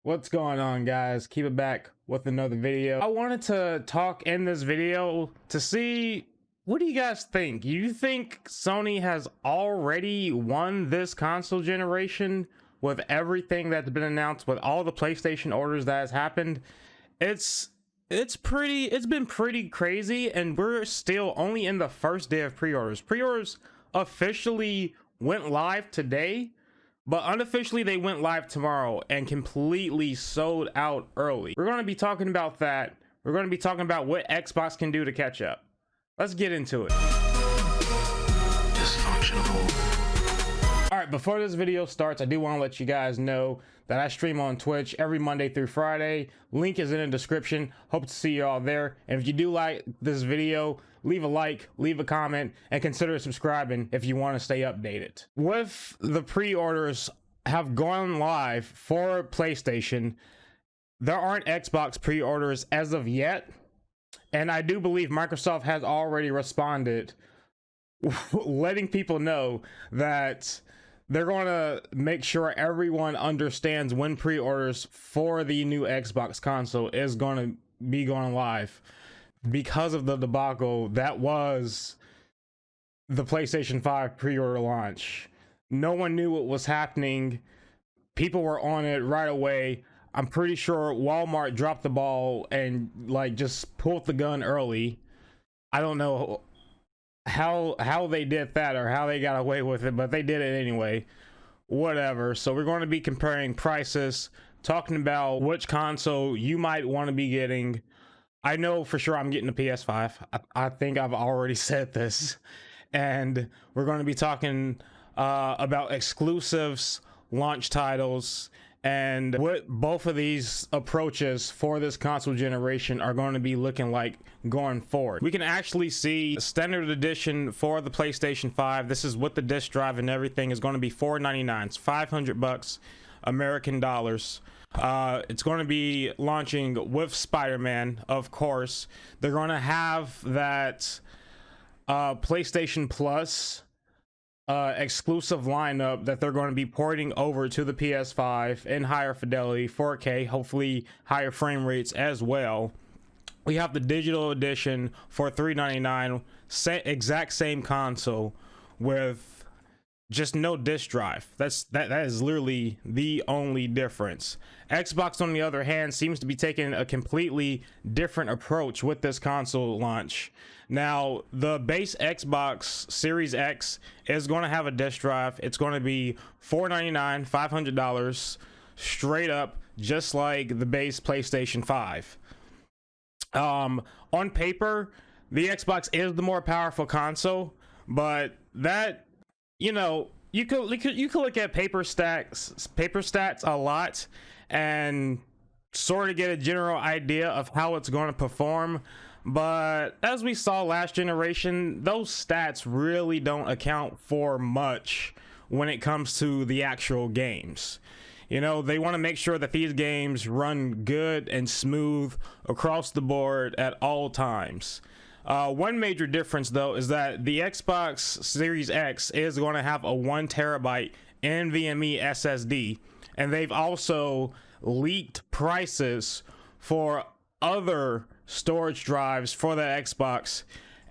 What's going on, guys? Keep it back with another video. I wanted to talk in this video to see, what do you guys think? You think Sony has already won this console generation with everything that's been announced, with all the PlayStation orders that has happened? It's been pretty crazy, and we're still only in the first day of pre-orders. Pre-orders officially went live today, but unofficially they went live tomorrow and completely sold out early. We're going to be talking about that. We're going to be talking about what Xbox can do to catch up. Let's get into it. Dysfunctional. All right, before this video starts, I do want to let you guys know that I stream on Twitch every Monday through Friday. Link is in the description. Hope to see you all there. And if you do like this video, leave a like, leave a comment, and consider subscribing if you want to stay updated. With the pre-orders have gone live for PlayStation, there aren't Xbox pre-orders as of yet. And I do believe Microsoft has already responded, letting people know that they're going to make sure everyone understands when pre-orders for the new Xbox console is going to be going live, because of the debacle that was the PlayStation 5 pre-order launch. No one knew what was happening. People were on it right away. I'm pretty sure Walmart dropped the ball and just pulled the gun early. I don't know how they did that or how they got away with it, but they did it anyway. Whatever. So we're going to be comparing prices, talking about which console you might want to be getting. I know for sure I'm getting a PS5. I think I've already said this. And we're going to be talking about exclusives, launch titles, and what both of these approaches for this console generation are going to be looking like going forward. We can actually see standard edition for the PlayStation 5. This is with the disc drive and everything, is going to be $499. It's $500 American dollars. It's going to be launching with Spider-Man, of course. They're going to have that PlayStation Plus exclusive lineup that they're going to be porting over to the PS5 in higher fidelity, 4K, hopefully higher frame rates as well. We have the digital edition for $399, exact same console with just no disc drive. That is literally the only difference. Xbox, on the other hand, seems to be taking a completely different approach with this console launch. Now, the base Xbox Series X is going to have a disc drive. It's going to be $499, $500 straight up, just like the base PlayStation 5. On paper, the Xbox is the more powerful console, but that, you know, you could look at paper stats a lot and sort of get a general idea of how it's going to perform. But as we saw last generation, those stats really don't account for much when it comes to the actual games. You know, they want to make sure that these games run good and smooth across the board at all times. One major difference, though, is that the Xbox Series X is going to have a 1 terabyte NVMe SSD, and they've also leaked prices for other storage drives for the Xbox,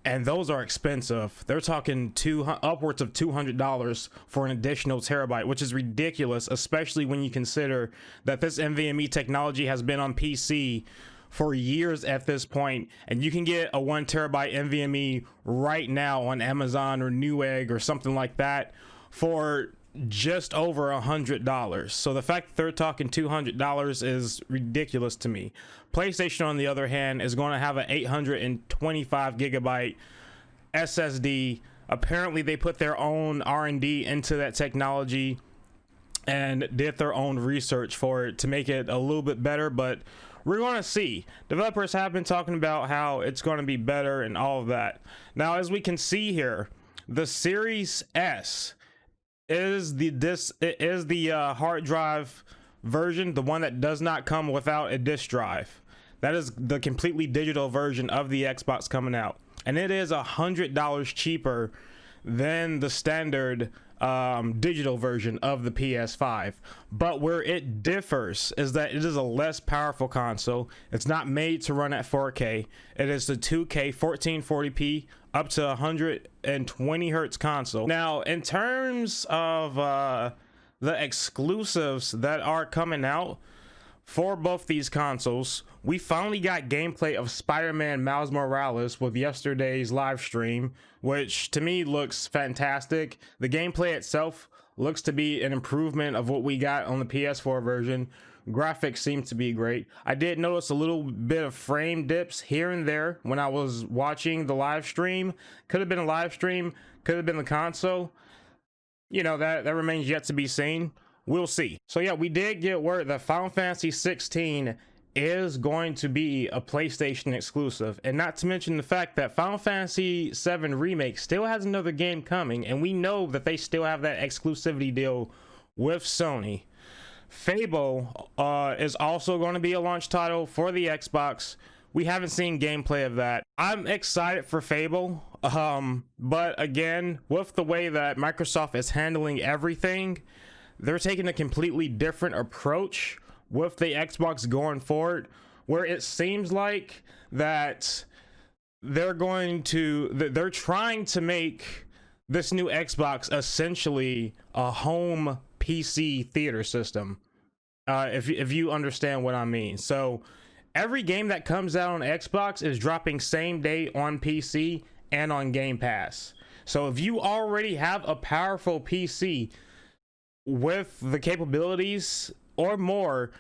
and those are expensive. They're talking upwards of $200 for an additional terabyte, which is ridiculous, especially when you consider that this NVMe technology has been on PC for years at this point, and you can get a 1 terabyte NVMe right now on Amazon or Newegg or something like that for just over $100. So the fact that they're talking $200 is ridiculous to me. PlayStation, on the other hand, is going to have an 825 gigabyte SSD. Apparently they put their own R&D into that technology and did their own research for it to make it a little bit better, but we're going to see. Developers have been talking about how it's going to be better and all of that. Now, as we can see here, the Series S is the hard drive version, the one that does not come without a disc drive. That is the completely digital version of the Xbox coming out, and it is $100 cheaper than the standard digital version of the PS5. But where it differs is that it is a less powerful console. It's not made to run at 4K. It is the 2K 1440p up to 120 hertz console. Now, in terms of the exclusives that are coming out for both these consoles, we finally got gameplay of Spider-Man Miles Morales with yesterday's live stream, which to me looks fantastic. The gameplay itself looks to be an improvement of what we got on the PS4 version. Graphics seem to be great. I did notice a little bit of frame dips here and there when I was watching the live stream. Could have been a live stream, could have been the console. You know, that remains yet to be seen. We'll see. So yeah, we did get word that Final Fantasy 16 is going to be a PlayStation exclusive, and not to mention the fact that Final Fantasy VII Remake still has another game coming, and we know that they still have that exclusivity deal with Sony. Fable is also going to be a launch title for the Xbox. We haven't seen gameplay of that. I'm excited for Fable, but again, with the way that Microsoft is handling everything, they're taking a completely different approach with the Xbox going forward, where it seems like that they're trying to make this new Xbox essentially a home PC theater system, if you understand what I mean. So every game that comes out on Xbox is dropping same day on PC and on Game Pass. So if you already have a powerful PC with the capabilities or more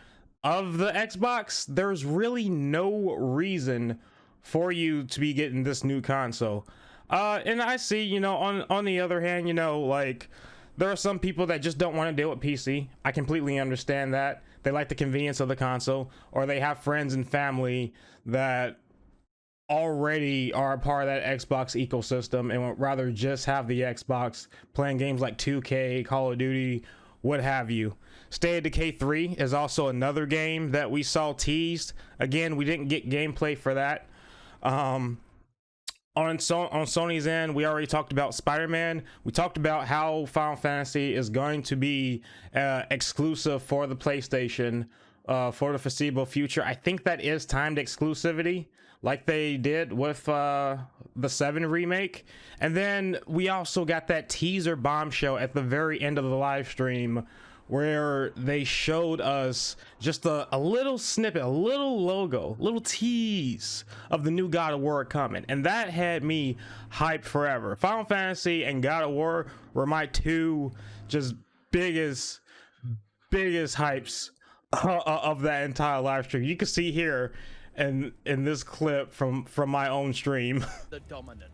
of the Xbox, there's really no reason for you to be getting this new console. And I see, you know, on the other hand, you know, like, there are some people that just don't want to deal with PC. I completely understand that. They like the convenience of the console, or they have friends and family that already are a part of that Xbox ecosystem and would rather just have the Xbox playing games like 2K, Call of Duty, what have you. State of Decay 3 is also another game that we saw teased. Again, we didn't get gameplay for that. On Sony's end, we already talked about Spider-Man. We talked about how Final Fantasy is going to be exclusive for the PlayStation for the foreseeable future. I think that is timed exclusivity, like they did with the 7 remake. And then we also got that teaser bombshell at the very end of the live stream, where they showed us just a little snippet, a little logo, little tease of the new God of War coming, and that had me hyped forever. Final Fantasy and God of War were my two just biggest hypes of that entire live stream. You can see here in this clip from my own stream. The dominant.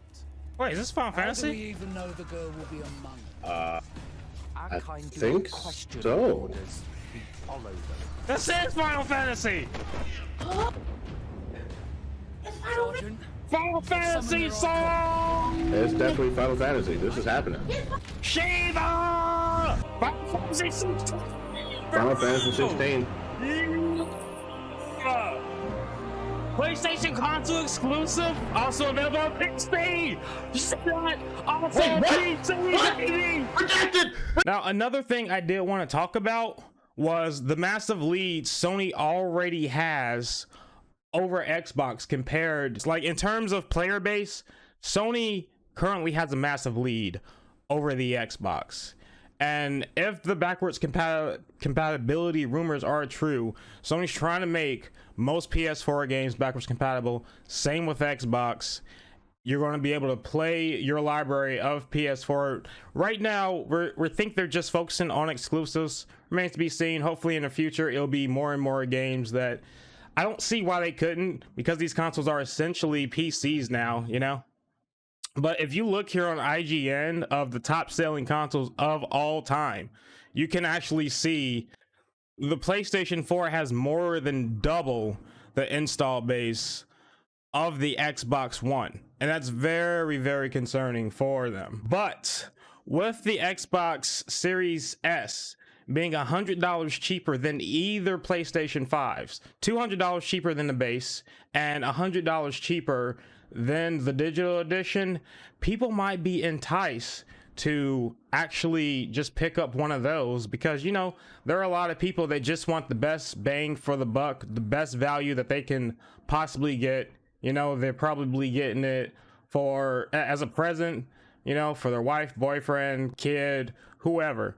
Wait, is this Final Fantasy? How do we even know the girl will be among us? I think so. This is Final Fantasy! Final Fantasy song! It's definitely Final Fantasy. This is happening. Shiva! Final Fantasy 16! Final Fantasy 16. PlayStation console exclusive, also available on PC. Also on PC, baby. Rejected! Now, another thing I did want to talk about was the massive lead Sony already has over Xbox compared, like, in terms of player base. Sony currently has a massive lead over the Xbox. And if the backwards compatibility rumors are true, Sony's trying to make most PS4 games backwards compatible. Same with Xbox. You're going to be able to play your library of PS4. Right now, we think they're just focusing on exclusives. Remains to be seen. Hopefully in the future, it'll be more and more games that I don't see why they couldn't, because these consoles are essentially PCs now, you know? But if you look here on IGN of the top selling consoles of all time, you can actually see the PlayStation 4 has more than double the install base of the Xbox One. And that's very, very concerning for them. But with the Xbox Series S being $100 cheaper than either PlayStation 5s, $200 cheaper than the base, and $100 cheaper than the digital edition, people might be enticed to actually just pick up one of those, because you know there are a lot of people that just want the best bang for the buck, the best value that they can possibly get. You know, they're probably getting it for as a present, you know, for their wife, boyfriend, kid, whoever,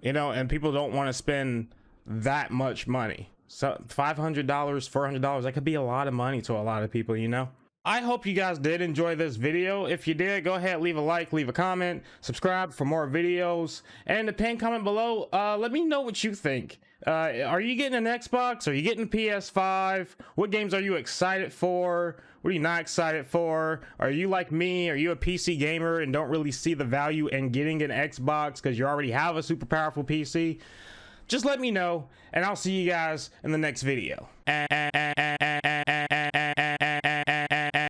you know, and people don't want to spend that much money. So $500, $400, that could be a lot of money to a lot of people, you know. I hope you guys did enjoy this video. If you did, go ahead, leave a like, leave a comment, subscribe for more videos, and in the pinned comment below, let me know what you think. Are you getting an Xbox? Are you getting a PS5? What games are you excited for? What are you not excited for? Are you like me? Are you a PC gamer and don't really see the value in getting an Xbox because you already have a super powerful PC? Just let me know, and I'll see you guys in the next video.